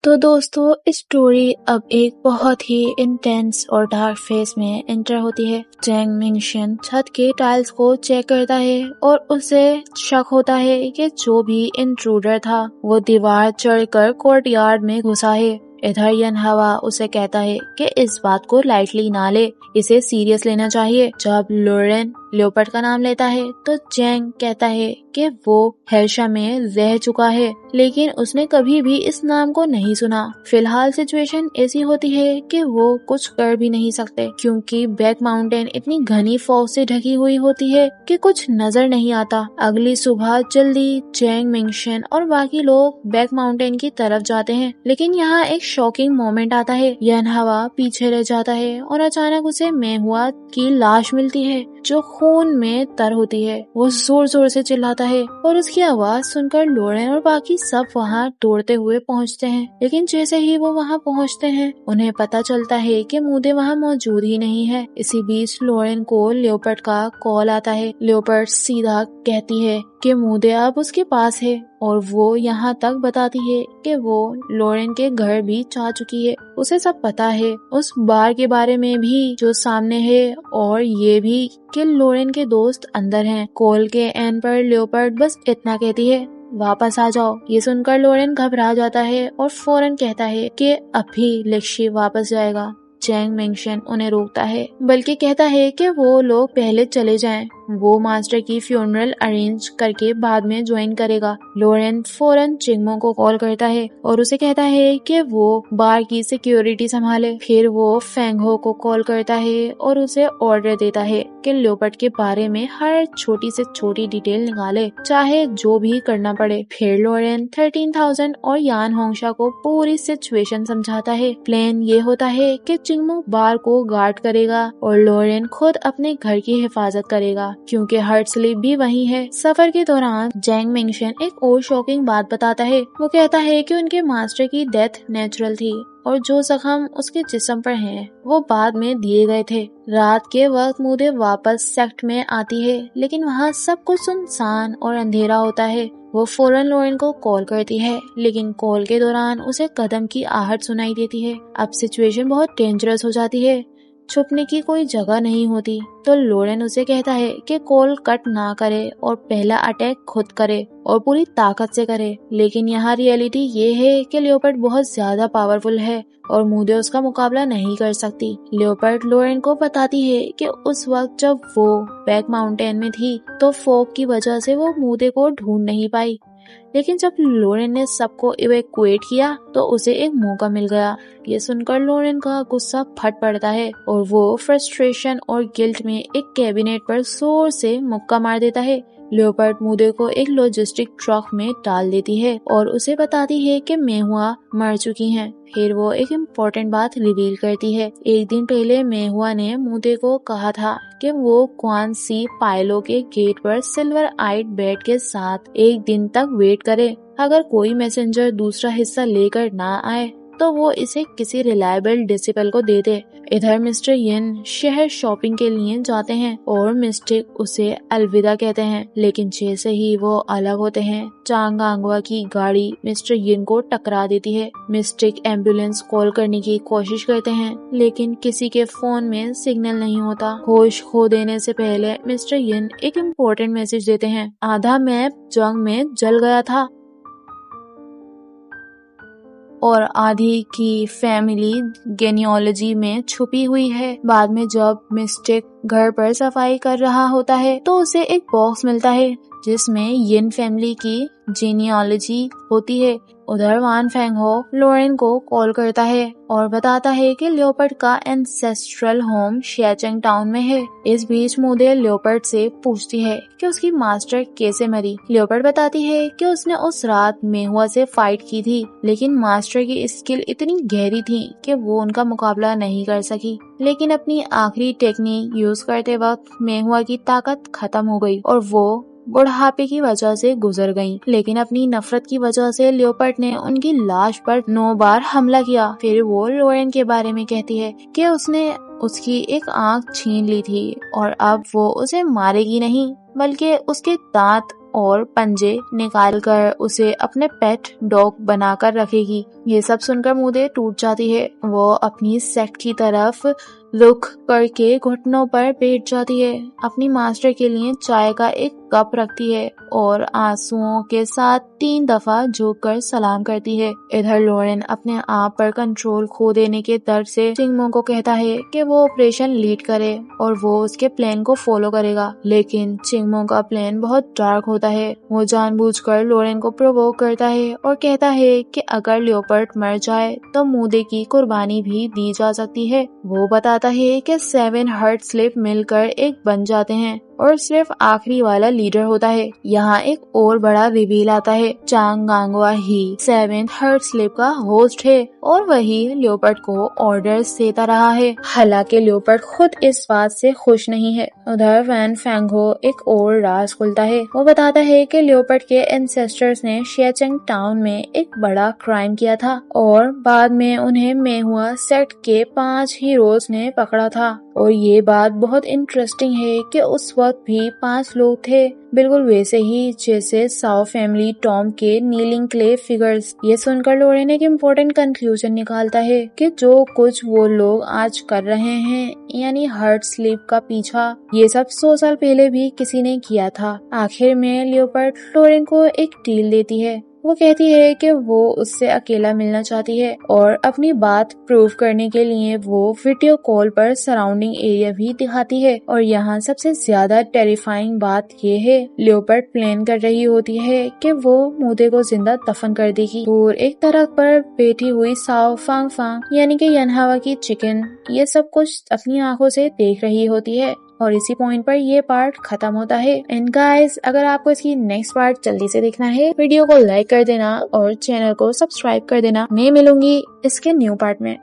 तो दोस्तों स्टोरी अब एक बहुत ही इंटेंस और डार्क फेज में एंटर होती है। चैंग मिंगशन छत के टाइल्स को चेक करता है और उसे शक होता है कि जो भी इंट्रूडर था वो दीवार चढ़कर कोर्टयार्ड में घुसा है। इधर यन हवा उसे कहता है कि इस बात को लाइटली ना ले, इसे सीरियस लेना चाहिए। जब लोरेन लियोपर्ड का नाम लेता है तो चैंग कहता है कि वो हेल्शा में रह चुका है, लेकिन उसने कभी भी इस नाम को नहीं सुना। फिलहाल सिचुएशन ऐसी होती है कि वो कुछ कर भी नहीं सकते क्योंकि बैक माउंटेन इतनी घनी फॉग से ढकी हुई होती है कि कुछ नजर नहीं आता। अगली सुबह जल्दी चैंग मिंगशन और बाकी लोग बैक माउंटेन की तरफ जाते हैं, लेकिन यहाँ एक शॉकिंग मोमेंट आता है। यन हवा पीछे रह जाता है और अचानक उसे मेहुआ की लाश मिलती है जो खून में तर होती है। वो जोर जोर से चिल्लाता है और उसकी आवाज सुनकर लोरेन और बाकी सब वहाँ दौड़ते हुए पहुँचते हैं, लेकिन जैसे ही वो वहाँ पहुँचते हैं उन्हें पता चलता है कि मूदे वहाँ मौजूद ही नहीं है। इसी बीच लोरेन को लियोपर्ड का कॉल आता है। लियोपर्ड सीधा कहती है कि मूदे अब उसके पास है और वो यहाँ तक बताती है कि वो लोरेन के घर भी जा चुकी है। उसे सब पता है, उस बार के बारे में भी जो सामने है और ये भी कि लोरेन के दोस्त अंदर हैं। कॉल के एंड पर लियोपर्ड बस इतना कहती है, वापस आ जाओ। ये सुनकर लोरेन घबरा जाता है और फौरन कहता है कि अभी लेक्शी वापस जाएगा। चैंग मिंगशन उन्हें रोकता है, बल्कि कहता है कि वो लोग पहले चले जाएं। वो मास्टर की फ्यूनरल अरेंज करके बाद में ज्वाइन करेगा। लोरेन फौरन चिंगमो को कॉल करता है और उसे कहता है कि वो बार की सिक्योरिटी संभाले। फिर वो फेंगहो को कॉल करता है और उसे ऑर्डर देता है कि लियोपर्ड के बारे में हर छोटी से छोटी डिटेल निकाले, चाहे जो भी करना पड़े। फिर लोरेन 13,000 और यान होंगशा को पूरी सिचुएशन समझाता है। प्लान ये होता है कि चिंगमो बार को गार्ड करेगा और लोरेन खुद अपने घर की हिफाजत करेगा क्योंकि हर्ट स्लीप भी वही है। सफर के दौरान चैंग मिंगशन एक और शॉकिंग बात बताता है। वो कहता है कि उनके मास्टर की डेथ नेचुरल थी और जो जख्म उसके जिस्म पर हैं वो बाद में दिए गए थे। रात के वक्त मूदे वापस सेक्ट में आती है, लेकिन वहाँ सब कुछ सुनसान और अंधेरा होता है। वो फौरन लोरेन को कॉल करती है, लेकिन कॉल के दौरान उसे कदम की आहट सुनाई देती है। अब सिचुएशन बहुत डेंजरस हो जाती है, छुपने की कोई जगह नहीं होती। तो लोरेन उसे कहता है कि कॉल कट ना करे और पहला अटैक खुद करे और पूरी ताकत से करे। लेकिन यहाँ रियलिटी ये है कि लियोपर्ड बहुत ज्यादा पावरफुल है और मूदे उसका मुकाबला नहीं कर सकती। लियोपर्ड लोरेन को बताती है कि उस वक्त जब वो बैक माउंटेन में थी तो फॉग की वजह से वो मूदे को ढूंढ नहीं पाई, लेकिन जब लोरेन ने सबको इवैक्यूएट किया तो उसे एक मौका मिल गया। ये सुनकर लोरेन का गुस्सा फट पड़ता है और वो फ्रस्ट्रेशन और गिल्ट में एक कैबिनेट पर जोर से मुक्का मार देता है। लियोपर्ड मूदे को एक लॉजिस्टिक ट्रक में डाल देती है और उसे बताती है कि मेहुआ मर चुकी हैं। फिर वो एक इम्पोर्टेंट बात रिवील करती है। एक दिन पहले मेहुआ ने मूदे को कहा था कि वो क्वान सी पायलो के गेट पर सिल्वर आइड बेड के साथ एक दिन तक वेट करे। अगर कोई मैसेंजर दूसरा हिस्सा लेकर ना आए तो वो इसे किसी रिलायबल डिसिपल को दे दे। इधर मिस्टर यिन शहर शॉपिंग के लिए जाते हैं और मिस्टिक उसे अलविदा कहते हैं, लेकिन जैसे ही वो अलग होते हैं चांग आंगवा की गाड़ी मिस्टर यिन को टकरा देती है। मिस्टिक एम्बुलेंस कॉल करने की कोशिश करते हैं, लेकिन किसी के फोन में सिग्नल नहीं होता। होश खो देने से पहले मिस्टर यिन एक इम्पोर्टेंट मैसेज देते हैं। आधा मैप जंग में जल गया था और आधी की फैमिली गेनियोलॉजी में छुपी हुई है। बाद में जब मिस्टिक घर पर सफाई कर रहा होता है तो उसे एक बॉक्स मिलता है जिसमें यिन फैमिली की जीनियोलॉजी होती है। उधर वान फेंगहो लोरेन को कॉल करता है और बताता है कि लियोपर्ड का एंसेस्ट्रल होम शेचेंग टाउन में है। इस बीच मूदे लियोपर्ड से पूछती है कि उसकी मास्टर कैसे मरी। लियोपर्ड बताती है कि उसने उस रात मेहुआ से फाइट की थी, लेकिन मास्टर की स्किल इतनी गहरी थी कि वो उनका मुकाबला नहीं कर सकी। लेकिन अपनी आखिरी टेक्निक यूज करते वक्त मेहुआ की ताकत खत्म हो गई और वो बुढ़ापे की वजह से गुजर गईं। लेकिन अपनी नफरत की वजह से लियोपर्ड ने उनकी लाश पर 9 बार हमला किया। फिर वो लोरेन के बारे में कहती है कि उसने उसकी एक आंख छीन ली थी और अब वो उसे मारेगी नहीं बल्कि उसके दांत और पंजे निकाल कर उसे अपने पेट डॉग बनाकर रखेगी। ये सब सुनकर मूदे टूट जाती है। वो अपनी सेक्ट की तरफ रुख करके घुटनों पर बैठ जाती है, अपनी मास्टर के लिए चाय का एक कप रखती है और आंसुओं के साथ 3 दफा झुक कर सलाम करती है। इधर लॉरेन अपने आप पर कंट्रोल खो देने के दर्द से चिंगमो को कहता है कि वो ऑपरेशन लीड करे और वो उसके प्लान को फॉलो करेगा, लेकिन चिंगमो का प्लान बहुत डार्क होता है। वो जानबूझकर लॉरेन को प्रोवोक करता है और कहता है कि अगर लियोपर्ड मर जाए तो मूदे की कुर्बानी भी दी जा सकती है। वो बताता है कि 7 हर्ट स्लिप मिलकर एक बन जाते हैं और सिर्फ आखिरी वाला लीडर होता है। यहाँ एक और बड़ा रिवील आता है, चांग गांगवा ही 7th हर्ट स्लिप का होस्ट है और वही लियोपर्ड को ऑर्डर्स देता रहा है। हालांकि लियोपर्ड खुद इस बात से खुश नहीं है। उधर वैन फेंगो एक और राज खुलता है। वो बताता है कि लियोपर्ड के एंसेस्टर्स ने शियाचेंग टाउन में एक बड़ा क्राइम किया था और बाद में उन्हें मेहुआ सेक्ट के 5 हीरोज ने पकड़ा था। और ये बात बहुत इंटरेस्टिंग है कि उस वक्त भी 5 लोग थे, बिल्कुल वैसे ही जैसे साओ फैमिली टॉम के नीलिंग क्ले फिगर्स। ये सुनकर लॉरेन एक इम्पोर्टेंट कंक्लूजन निकालता है कि जो कुछ वो लोग आज कर रहे हैं, यानी हर्ट स्लीप का पीछा, ये सब 100 साल पहले भी किसी ने किया था। आखिर में लियोपर्ड लॉरेन को एक डील देती है। वो कहती है कि वो उससे अकेला मिलना चाहती है और अपनी बात प्रूव करने के लिए वो वीडियो कॉल पर सराउंडिंग एरिया भी दिखाती है। और यहाँ सबसे ज्यादा टेरिफाइंग बात ये है, लियोपर्ड प्लान कर रही होती है कि वो मूदे को जिंदा दफन कर देगी और एक तरफ पर बैठी हुई साओ फांग फांग यानी कि यनहावा की चिकन ये सब कुछ अपनी आंखों से देख रही होती है। और इसी पॉइंट पर ये पार्ट खत्म होता है। एंड गाइस, अगर आपको इसकी नेक्स्ट पार्ट जल्दी से देखना है, वीडियो को लाइक कर देना और चैनल को सब्सक्राइब कर देना। मैं मिलूंगी इसके न्यू पार्ट में।